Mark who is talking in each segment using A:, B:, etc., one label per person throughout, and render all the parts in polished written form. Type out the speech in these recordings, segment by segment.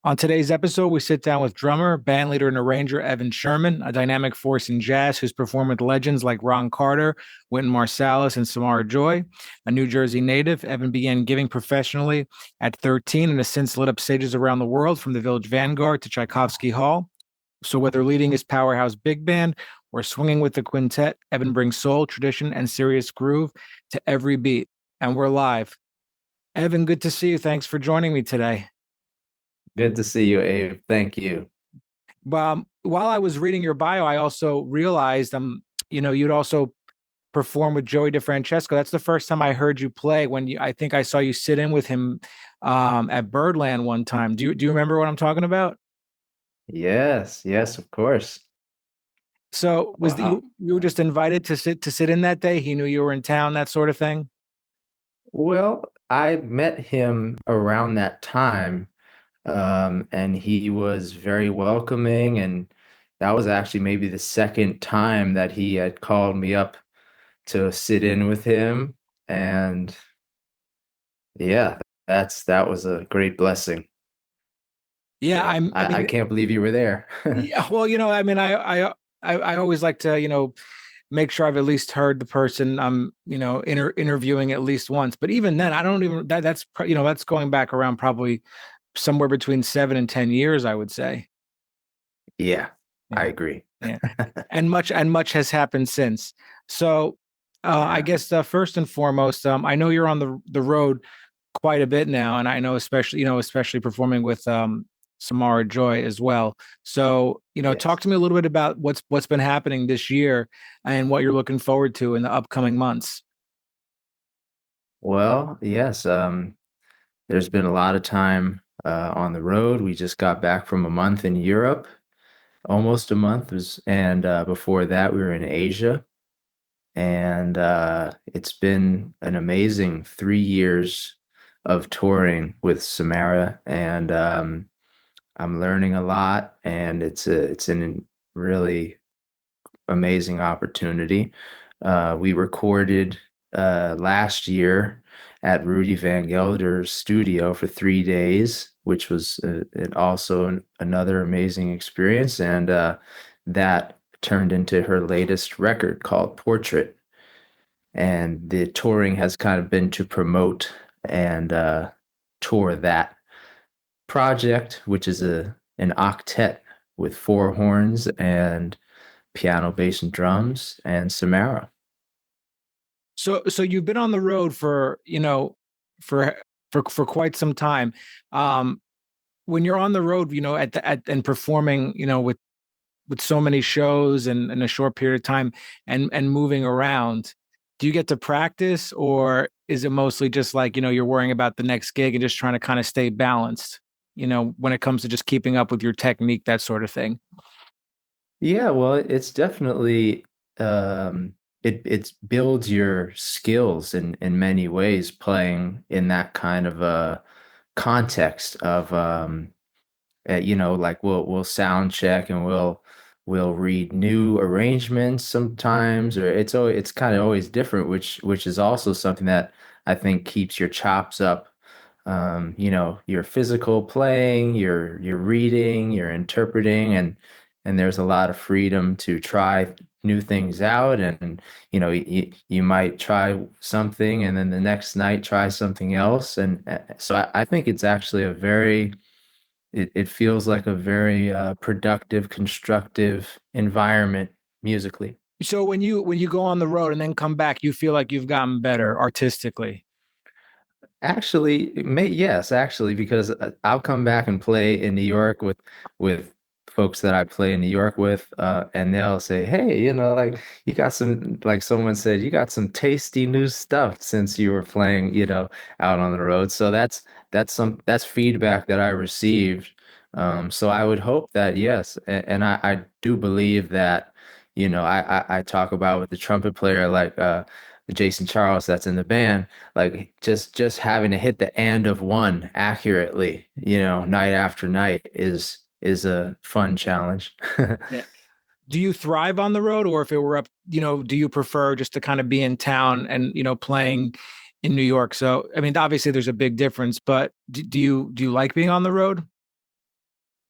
A: On today's episode, we sit down with drummer, bandleader, and arranger Evan Sherman, a dynamic force in jazz who's performed with legends like Ron Carter, Wynton Marsalis, and Samara Joy. A New Jersey native, Evan began giving professionally at 13 and has since lit up stages around the world from the Village Vanguard to Tchaikovsky Hall. So whether leading his powerhouse big band or swinging with the quintet, Evan brings soul, tradition, and serious groove to every beat. And we're live. Evan, good to see you. Thanks for joining me today.
B: Good to see you, Abe. Thank you.
A: While I was reading your bio, I also realized, you'd also perform with Joey DeFrancesco. That's the first time I heard you play. I think I saw you sit in with him at Birdland one time. Do you remember what I'm talking about?
B: Yes, of course.
A: So
B: Wow.
A: you were just invited to sit in that day? He knew you were in town, that sort of thing?
B: Well, I met him around that time, and he was very welcoming, and that was actually maybe the second time that he had called me up to sit in with him, and yeah, that was a great blessing.
A: Yeah,
B: So I can't believe you were there.
A: yeah. Well, I always like to, make sure I've at least heard the person I'm, interviewing at least once. But even then, I don't even that's going back around probably somewhere between 7 and 10 years, I would say.
B: Yeah, I
A: Yeah,
B: agree.
A: yeah, and much has happened since. So, I
B: Yeah.
A: guess first and foremost, I know you're on the road quite a bit now, and I know especially performing with Samara Joy as well. So, talk
B: Yes.
A: to me a little bit about what's been happening this year and what you're looking forward to in the upcoming months.
B: Well, yes, there's been a lot of time on the road. We just got back from a month in Europe, almost a month was, and before that we were in Asia. And it's been an amazing 3 years of touring with Samara, and I'm learning a lot, and it's an really amazing opportunity. We recorded last year at Rudy Van Gelder's studio for 3 days, which was another amazing experience. And that turned into her latest record called Portrait. And the touring has kind of been to promote and tour that project, which is an octet with four horns and piano, bass, and drums, and Samara.
A: So you've been on the road for for for quite some time. Um, when you're on the road, and performing, with so many shows and in a short period of time and moving around, do you get to practice, or is it mostly just like, you're worrying about the next gig and just trying to kind of stay balanced, when it comes to just keeping up with your technique, that sort of thing?
B: Yeah, well, it's definitely it builds your skills in many ways playing in that kind of a context of like we'll sound check and we'll read new arrangements sometimes, or it's kind of always different, which is also something that I think keeps your chops up. Your physical playing, your reading, your interpreting, and there's a lot of freedom to try new things out. And you might try something and then the next night try something else. And so I think it's actually it feels like a very productive, constructive environment musically.
A: So when you go on the road and then come back, you feel like you've gotten better artistically.
B: Actually, yes, actually, because I'll come back and play in New York with folks that I play in New York with, and they'll say, "Hey, like you got some," like someone said, "You got some tasty new stuff since you were playing, out on the road." So that's feedback that I received. So I would hope that yes, and I do believe that, I talk about with the trumpet player like Jason Charles that's in the band, like just having to hit the end of one accurately, night after night is a fun challenge.
A: Yeah. Do you thrive on the road, or if it were up, do you prefer just to kind of be in town and, playing in New York? So, I mean, obviously there's a big difference, but do you like being on the road?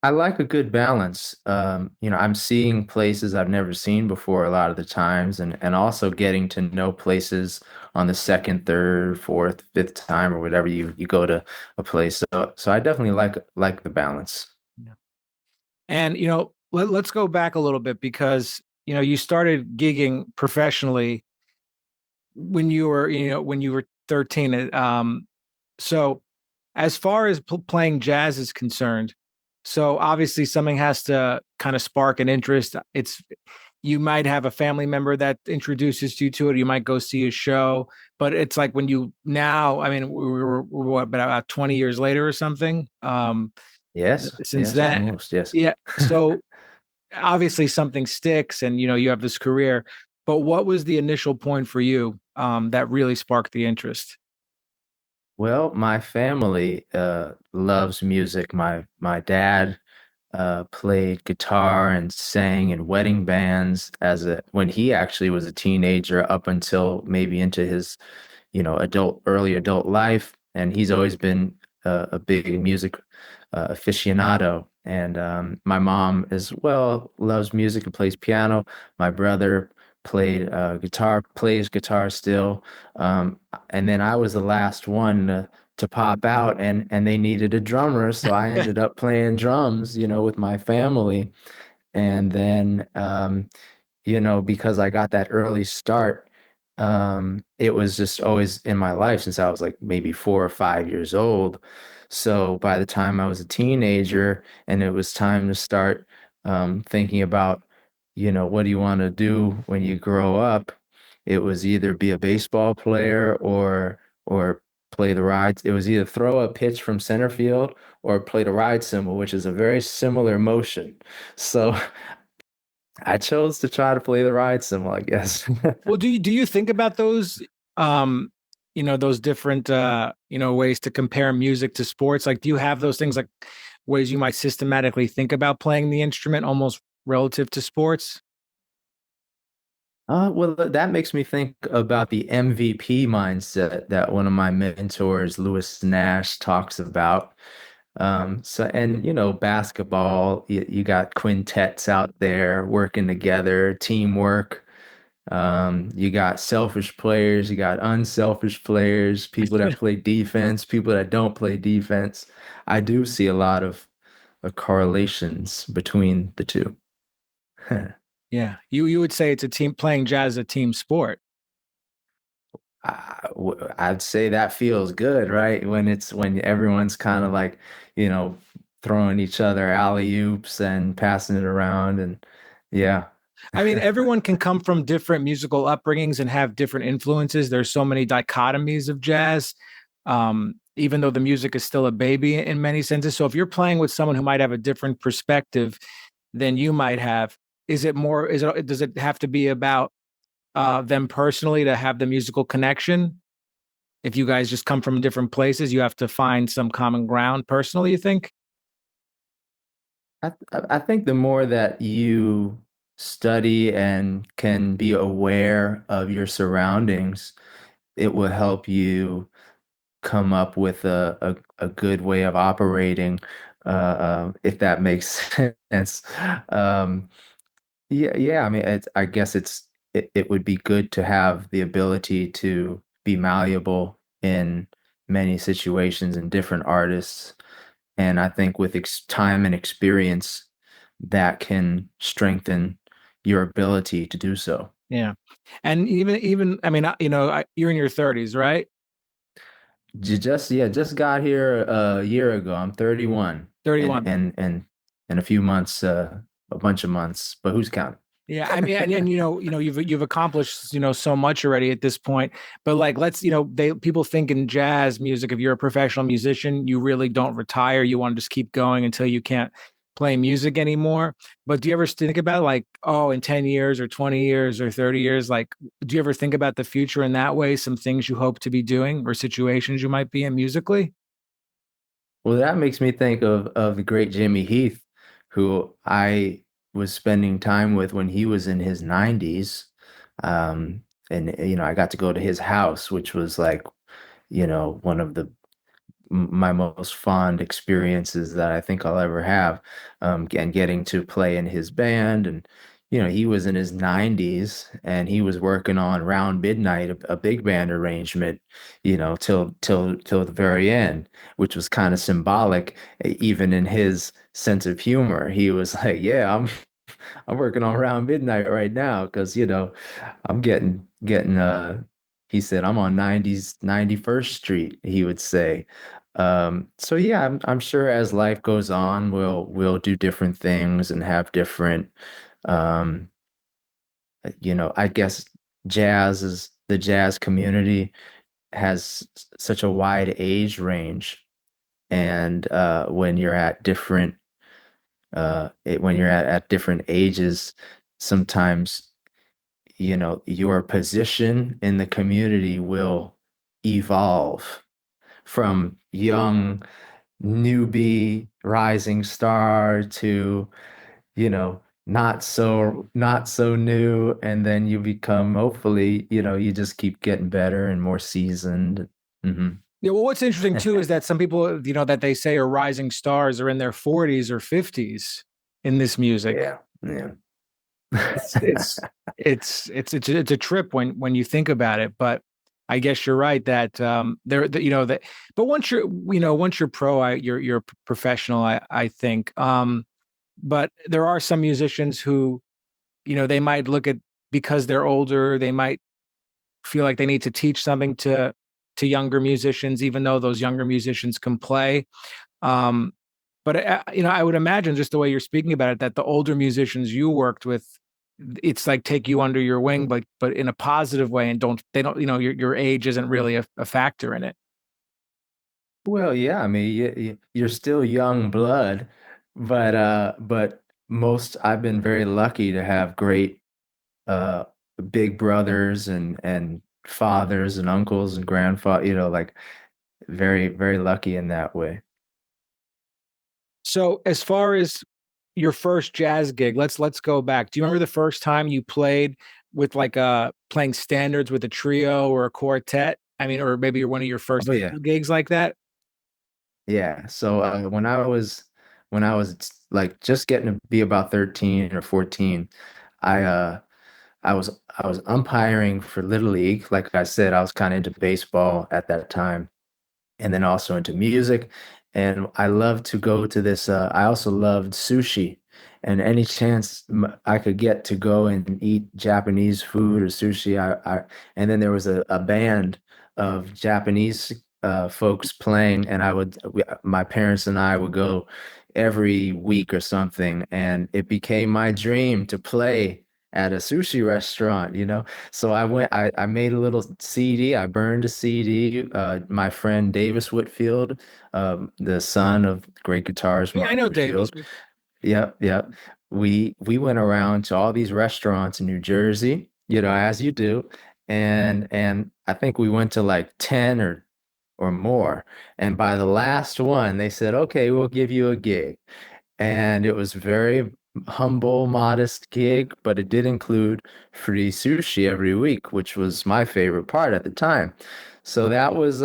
B: I like a good balance. I'm seeing places I've never seen before a lot of the times, and also getting to know places on the second, third, fourth, fifth time or whatever you go to a place. So I definitely like the balance.
A: Yeah. And let's go back a little bit because you started gigging professionally when you were 13. So as far as playing jazz is concerned, so obviously something has to kind of spark an interest. It's You might have a family member that introduces you to it. You might go see a show, but it's like when you now, I mean, we're what, about 20 years later or something.
B: Yes,
A: Since
B: yes,
A: then,
B: almost, yes.
A: yeah. So obviously something sticks, and you have this career. But what was the initial point for you that really sparked the interest?
B: Well, my family loves music. My dad played guitar and sang in wedding bands as a when he actually was a teenager up until maybe into his, early adult life. And he's always been a big music aficionado. And my mom as well loves music and plays piano. My brother plays guitar still. And then I was the last one to pop out, and they needed a drummer, so I ended up playing drums, with my family. And then because I got that early start, it was just always in my life since I was like maybe 4 or 5 years old. So by the time I was a teenager and it was time to start thinking about, what do you want to do when you grow up? It was either be a baseball player or play the ride. It was either throw a pitch from center field or play the ride cymbal, which is a very similar motion. So I chose to try to play the ride cymbal, I guess.
A: Well, do you think about those those different ways to compare music to sports? Like, do you have those things, like ways you might systematically think about playing the instrument almost relative to sports?
B: Well, that makes me think about the MVP mindset that one of my mentors, Lewis Nash, talks about. And basketball, you got quintets out there working together, teamwork. You got selfish players, you got unselfish players, people that play defense, people that don't play defense. I do see a lot of correlations between the two.
A: Yeah, you would say it's a team playing jazz, a team sport.
B: I'd say that feels good, right? When everyone's kind of like, you know, throwing each other alley-oops and passing it around and yeah.
A: I mean, everyone can come from different musical upbringings and have different influences. There's so many dichotomies of jazz, even though the music is still a baby in many senses. So if you're playing with someone who might have a different perspective than you might have, does it have to be about them personally to have the musical connection? If you guys just come from different places, you have to find some common ground personally, you think?
B: I think the more that you study and can be aware of your surroundings, it will help you come up with a good way of operating, if that makes sense. Um, yeah. I mean, I guess it would be good to have the ability to be malleable in many situations and different artists. And I think with ex time and experience, that can strengthen your ability to do so.
A: Yeah. And even I mean, you're in your 30s, right?
B: Just got here a year ago. I'm 31 and
A: 31.
B: in a few months, a bunch of months, but who's counting?
A: Yeah, I mean, and you've accomplished so much already at this point. But like, let's people think in jazz music, if you're a professional musician, you really don't retire. You want to just keep going until you can't play music anymore. But do you ever think about like, oh, in 10 years or 20 years or 30 years, like, do you ever think about the future in that way? Some things you hope to be doing or situations you might be in musically?
B: Well, that makes me think of the great Jimmy Heath, who I was spending time with when he was in his 90s. And I got to go to his house, which was like, one of the my most fond experiences that I think I'll ever have. And getting to play in his band, and he was in his 90s and he was working on Round Midnight, a big band arrangement, till the very end, which was kind of symbolic, even in his sense of humor. He was like, "Yeah, I'm working on Around Midnight right now because I'm getting he said I'm on 91st Street, he would say. So yeah, I'm sure as life goes on, we'll do different things and have different um I guess the jazz community has such a wide age range, and when you're at different ages, sometimes your position in the community will evolve from young newbie rising star to not so new, and then you become, hopefully, you just keep getting better and more seasoned. Hmm.
A: Yeah, well, what's interesting too is that some people, that they say are rising stars are in their 40s or 50s in this music.
B: Yeah, yeah.
A: It's it's it's a trip when you think about it, but I guess you're right that there that that but once you're pro, you're professional, I think. But there are some musicians who, they might look at, because they're older, they might feel like they need to teach something to younger musicians, even though those younger musicians can play. Um, but I would imagine, just the way you're speaking about it, that the older musicians you worked with, it's like take you under your wing, but in a positive way, and they don't, your age isn't really a factor in it.
B: Well, yeah, I mean, you're still young blood, but most I've been very lucky to have great uh big brothers and fathers and uncles and grandfather, like very, very lucky in that way.
A: So as far as your first jazz gig, let's go back. Do you remember the first time you played with like playing standards with a trio or a quartet? I mean, or maybe you're one of your first
B: Oh yeah.
A: gigs like that?
B: Yeah. So when I was like just getting to be about 13 or 14, I uh I was umpiring for Little League. Like I said, I was kind of into baseball at that time, and then also into music. And I love to go to this. I also loved sushi, and any chance I could get to go and eat Japanese food or sushi, and then there was a band of Japanese folks playing, and my parents and I would go every week or something, and it became my dream to play at a sushi restaurant. So I made a little CD. I burned a CD. My friend Davis Whitfield, the son of great guitarist
A: Yeah, I
B: Mark
A: know Davis.
B: Whitfield. Yep, yep. We went around to all these restaurants in New Jersey, as you do. And I think we went to like 10 or more. And by the last one, they said, "Okay, we'll give you a gig." And it was very humble, modest gig, but it did include free sushi every week, which was my favorite part at the time. So that was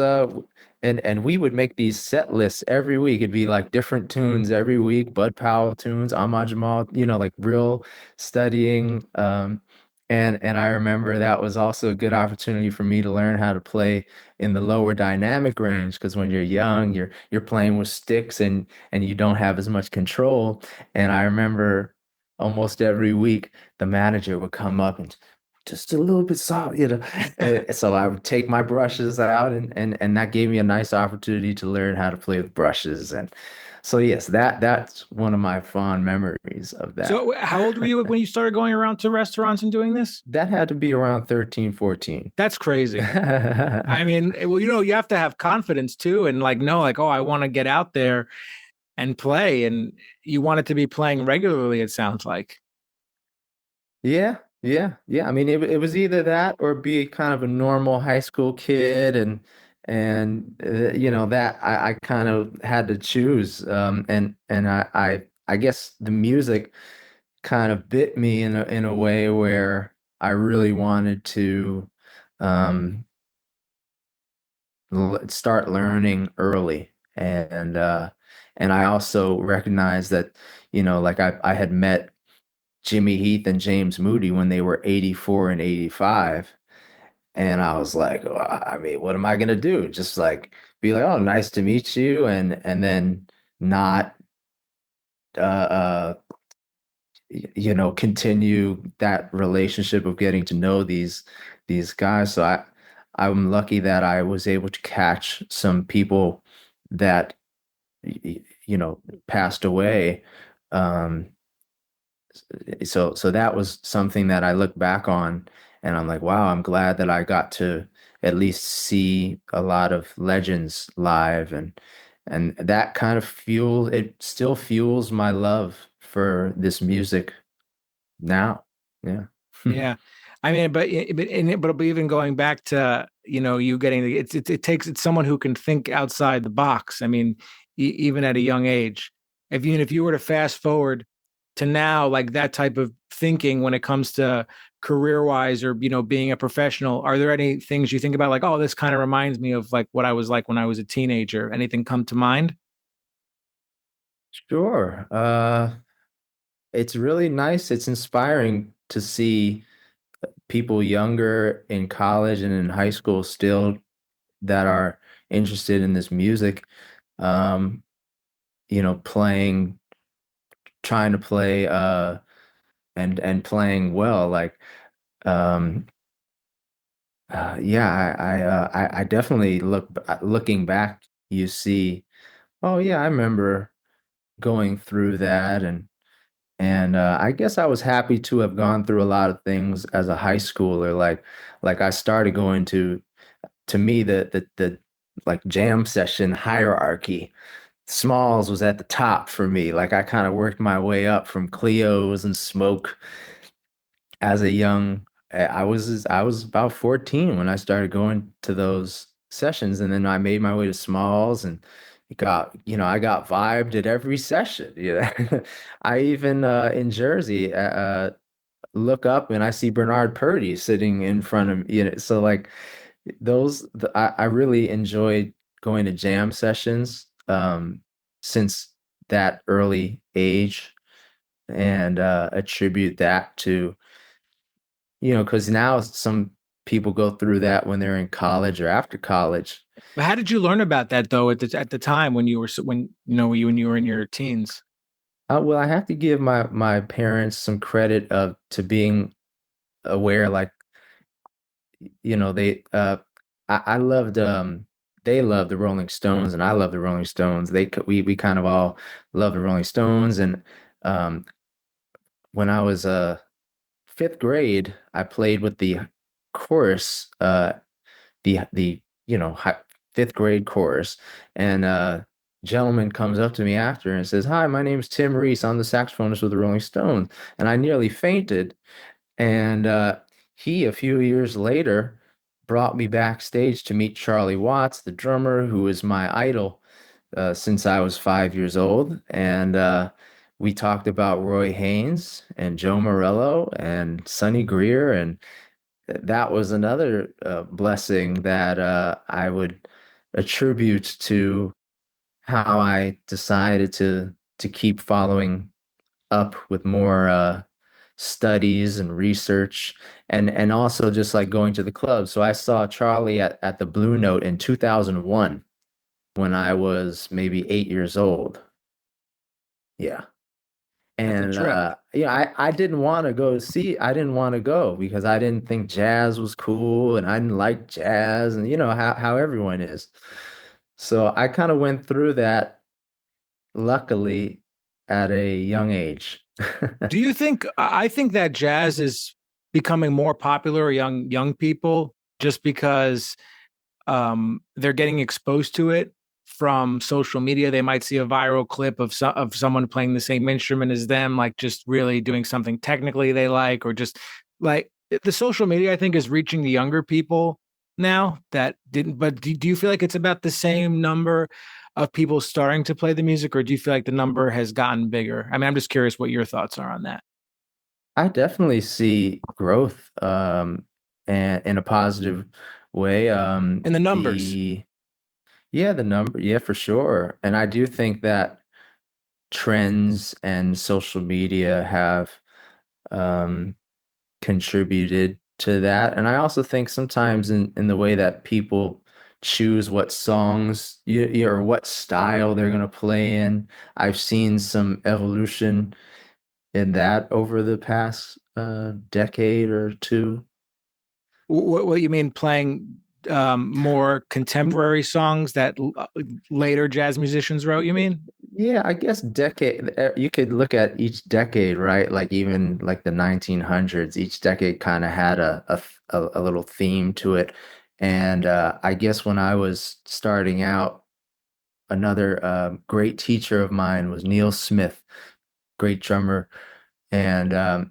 B: and we would make these set lists every week. It'd be like different tunes every week, Bud Powell tunes, Ahmad Jamal, like real studying. And I remember that was also a good opportunity for me to learn how to play in the lower dynamic range, because when you're young, you're playing with sticks and you don't have as much control. And I remember almost every week the manager would come up and just a little bit soft. And so I would take my brushes out, and that gave me a nice opportunity to learn how to play with brushes. And so yes, that's one of my fond memories of that.
A: So how old were you when you started going around to restaurants and doing this?
B: That had to be around 13, 14.
A: That's crazy. I mean, well, you have to have confidence too, and like know, like, oh, I want to get out there and play, and you want it to be playing regularly, it sounds like.
B: Yeah, yeah, yeah. I mean, it was either that or be kind of a normal high school kid, and that I kind of had to choose. And I guess the music kind of bit me in a way where I really wanted to um start learning early. and I also recognized that, like I had met Jimmy Heath and James Moody when they were 84 and 85. And I was like, "Well, I mean, what am I gonna do? Just like be like, oh, nice to meet you, and then not uh continue that relationship of getting to know these guys. So I'm lucky that I was able to catch some people that passed away. Um, so that was something that I look back on and I'm like, wow, I'm glad that I got to at least see a lot of legends live, and that kind of it still fuels my love for this music now. Yeah.
A: Yeah. I mean, but even going back to, you getting it's someone who can think outside the box. I mean, even at a young age, if you were to fast forward to now, like that type of thinking when it comes to career wise or, being a professional, are there any things you think about like, oh, this kind of reminds me of like what I was like when I was a teenager? Anything come to mind?
B: Sure. It's really nice. It's inspiring to see people younger in college and in high school still that are interested in this music. Um, playing, trying to play, and playing well. Like, um, yeah, I definitely looking back, you see, oh yeah, I remember going through that, and I guess I was happy to have gone through a lot of things as a high schooler. Like I started going to me the like jam session hierarchy. Smalls was at the top for me. Like I kind of worked my way up from Cleos and Smoke as a young. I was about 14 when I started going to those sessions, and then I made my way to Smalls, and I got vibed at every session. Yeah, I even in Jersey look up and I see Bernard Purdy sitting in front of me. So like I really enjoyed going to jam sessions since that early age, and attribute that to, because now some people go through that when they're in college or after college.
A: But how did you learn about that though at the time when you were when you were in your teens?
B: Well, I have to give my parents some credit of to being aware. Like, they I loved they loved the Rolling Stones and I love the Rolling Stones. We kind of all love the Rolling Stones, and um when I was fifth grade, I played with the chorus, the fifth grade chorus, and gentleman comes up to me after and says, "Hi, my name's Tim Reese. I'm the saxophonist with the Rolling Stones," and I nearly fainted. And he, a few years later, brought me backstage to meet Charlie Watts, the drummer, who was my idol since I was 5 years old. And we talked about Roy Haynes and Joe Morello and Sonny Greer. And that was another blessing that I would attribute to how I decided to keep following up with more studies and research, and also just like going to the club. So I saw Charlie at the Blue Note in 2001 when I was maybe 8 years old. Yeah.
A: That's a
B: And
A: trip.
B: I didn't want to go see, I didn't want to go because I didn't think jazz was cool and I didn't like jazz, and how everyone is. So I kind of went through that, luckily, at a young age.
A: Do you think I think that jazz is becoming more popular young people just because they're getting exposed to it from social media. They might see a viral clip of someone playing the same instrument as them, like just really doing something technically they like, or just like the social media, I think, is reaching the younger people now that didn't. But do you feel like it's about the same number of people starting to play the music, or do you feel like the number has gotten bigger? I mean, I'm just curious what your thoughts are on that.
B: I definitely see growth, and in a positive way.
A: And the numbers.
B: The Yeah, the number, yeah, for sure. And I do think that trends and social media have um, contributed to that. And I also think sometimes in the way that people choose what songs or what style they're going to play in, I've seen some evolution in that over the past decade or two.
A: What you mean playing more contemporary songs that later jazz musicians wrote, you mean?
B: Yeah, I guess decade, you could look at each decade, right? Like even like the 1900s, each decade kind of had a little theme to it. And I guess when I was starting out, another great teacher of mine was Neil Smith, great drummer. And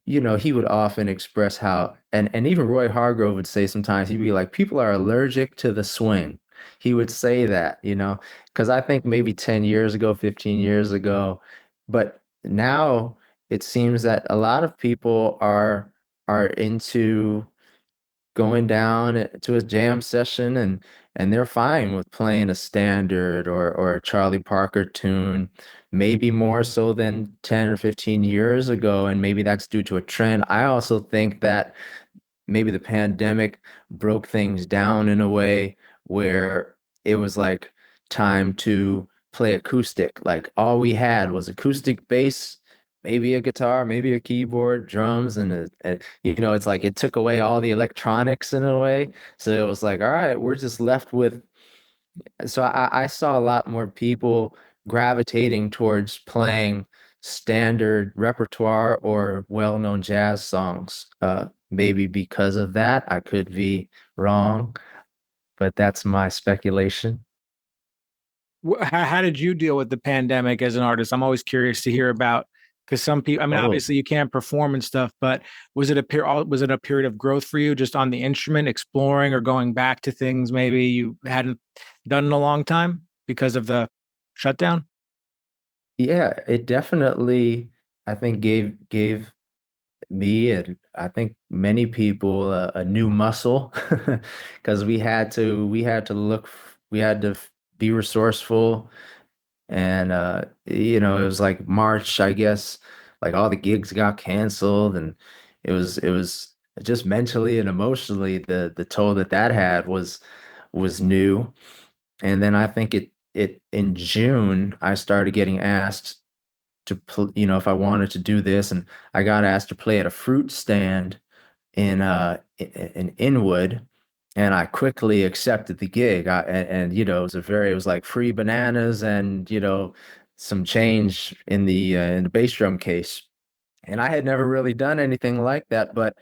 B: he would often express how, and even Roy Hargrove would say sometimes, he'd be like, people are allergic to the swing. He would say that, because I think maybe 10 years ago, 15 years ago, but now it seems that a lot of people are into going down to a jam session and they're fine with playing a standard or a Charlie Parker tune, maybe more so than 10 or 15 years ago, and maybe that's due to a trend. I also think that maybe the pandemic broke things down in a way where it was like time to play acoustic. Like all we had was acoustic bass, maybe a guitar, maybe a keyboard, drums, it's like it took away all the electronics in a way. So it was like, all right, we're just left with. So I saw a lot more people gravitating towards playing standard repertoire or well-known jazz songs. Maybe because of that, I could be wrong, but that's my speculation.
A: How did you deal with the pandemic as an artist? I'm always curious to hear about because some people, I mean,
B: Oh,
A: obviously you can't perform and stuff, but was it a period of growth for you just on the instrument, exploring or going back to things maybe you hadn't done in a long time because of the shutdown?
B: yeah, it definitely, I think gave me and I think many people a new muscle because we had to be resourceful. And it was like March, I guess, like all the gigs got canceled, and it was just mentally and emotionally the toll that had was new. And then I think it in June I started getting asked to if I wanted to do this, and I got asked to play at a fruit stand in Inwood, and I quickly accepted the gig. It was like free bananas and some change in the bass drum case. And I had never really done anything like that, but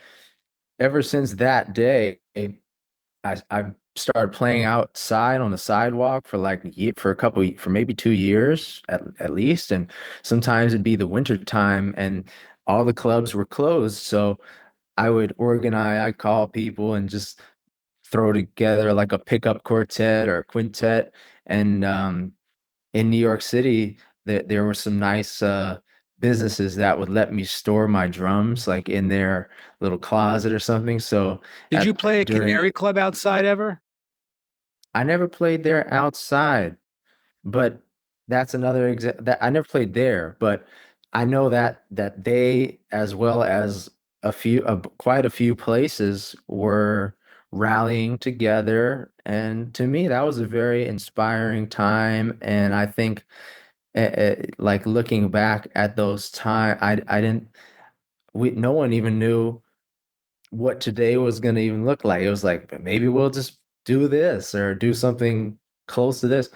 B: ever since that day, I started playing outside on the sidewalk for like for a couple for maybe 2 years at least, and sometimes it'd be the winter time and all the clubs were closed, so I'd call people and just throw together like a pickup quartet or a quintet. And in New York City, there were some nice businesses that would let me store my drums like in their little closet or something. So
A: Did you
B: at
A: play a
B: during
A: canary club outside ever?
B: I never played there outside. But that's another example that I never played there, but I know that they, as well as quite a few places, were rallying together, and to me, that was a very inspiring time. And I think, like looking back at those time, I didn't, no one even knew what today was going to even look like. It was like, maybe we'll just do this or do something close to this.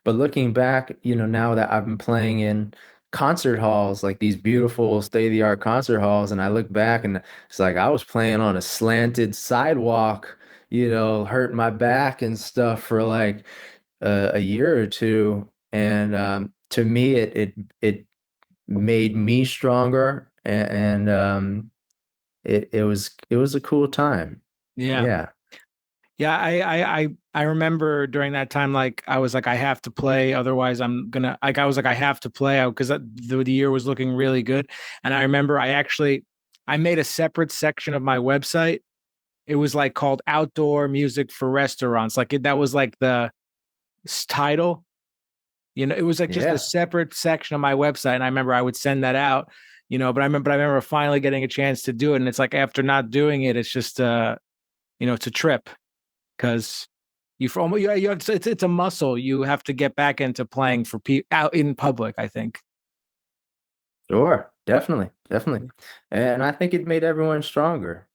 B: But looking back, now that I've been playing in concert halls, like these beautiful state-of-the-art concert halls, and I look back and it's like I was playing on a slanted sidewalk, hurting my back and stuff for like a year or two. And to me, it made me stronger, and it was a cool time.
A: Yeah.
B: Yeah.
A: Yeah, I remember during that time, like I was like, I have to play, otherwise I'm gonna like I was like, I have to play because the year was looking really good. And I remember I made a separate section of my website. It was like called outdoor music for restaurants. That was like title. It was like just a
B: Yeah,
A: separate section on my website, and I remember I would send that out. But I remember finally getting a chance to do it, and it's like after not doing it, it's just it's a trip because you have to, it's a muscle you have to get back into playing for people out in public, I think.
B: sure. Definitely. Definitely. And I think it made everyone stronger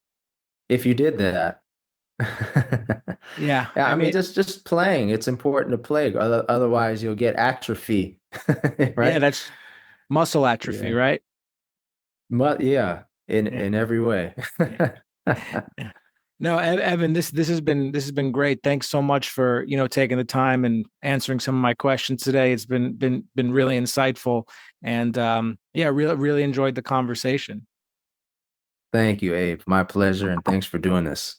B: if you did that.
A: Yeah,
B: Yeah,
A: I
B: I mean,
A: mean,
B: just playing. It's important to play. Otherwise, you'll get atrophy,
A: yeah,
B: right?
A: that's muscle atrophy,
B: Yeah.
A: right?
B: Yeah,
A: Yeah.
B: in every way.
A: Yeah. No, Evan, this has been great. Thanks so much for taking the time and answering some of my questions today. It's been really insightful, and yeah, really enjoyed the conversation.
B: Thank you, Abe. My pleasure, and thanks for doing this.